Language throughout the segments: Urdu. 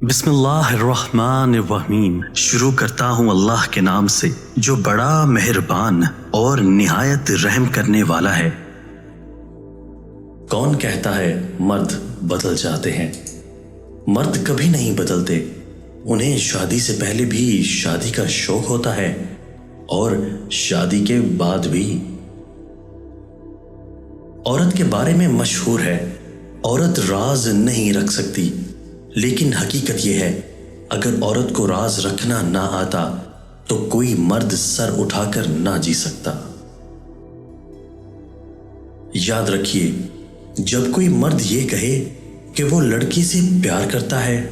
بسم اللہ الرحمن الرحیم۔ شروع کرتا ہوں اللہ کے نام سے جو بڑا مہربان اور نہایت رحم کرنے والا ہے۔ کون کہتا ہے مرد بدل جاتے ہیں؟ مرد کبھی نہیں بدلتے، انہیں شادی سے پہلے بھی شادی کا شوق ہوتا ہے اور شادی کے بعد بھی۔ عورت کے بارے میں مشہور ہے، عورت راز نہیں رکھ سکتی، لیکن حقیقت یہ ہے اگر عورت کو راز رکھنا نہ آتا تو کوئی مرد سر اٹھا کر نہ جی سکتا۔ یاد رکھیے، جب کوئی مرد یہ کہے کہ وہ لڑکی سے پیار کرتا ہے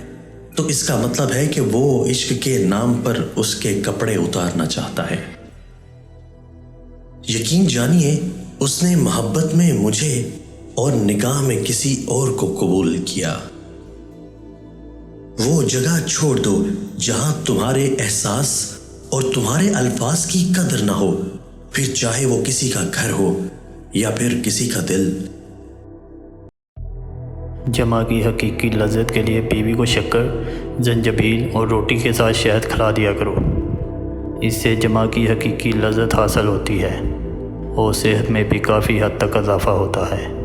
تو اس کا مطلب ہے کہ وہ عشق کے نام پر اس کے کپڑے اتارنا چاہتا ہے۔ یقین جانیے، اس نے محبت میں مجھے اور نکاح میں کسی اور کو قبول کیا۔ وہ جگہ چھوڑ دو جہاں تمہارے احساس اور تمہارے الفاظ کی قدر نہ ہو، پھر چاہے وہ کسی کا گھر ہو یا پھر کسی کا دل۔ جمع کی حقیقی لذت کے لیے بیوی کو شکر، زنجبیل اور روٹی کے ساتھ شہد کھلا دیا کرو۔ اس سے جمع کی حقیقی لذت حاصل ہوتی ہے اور صحت میں بھی کافی حد تک اضافہ ہوتا ہے۔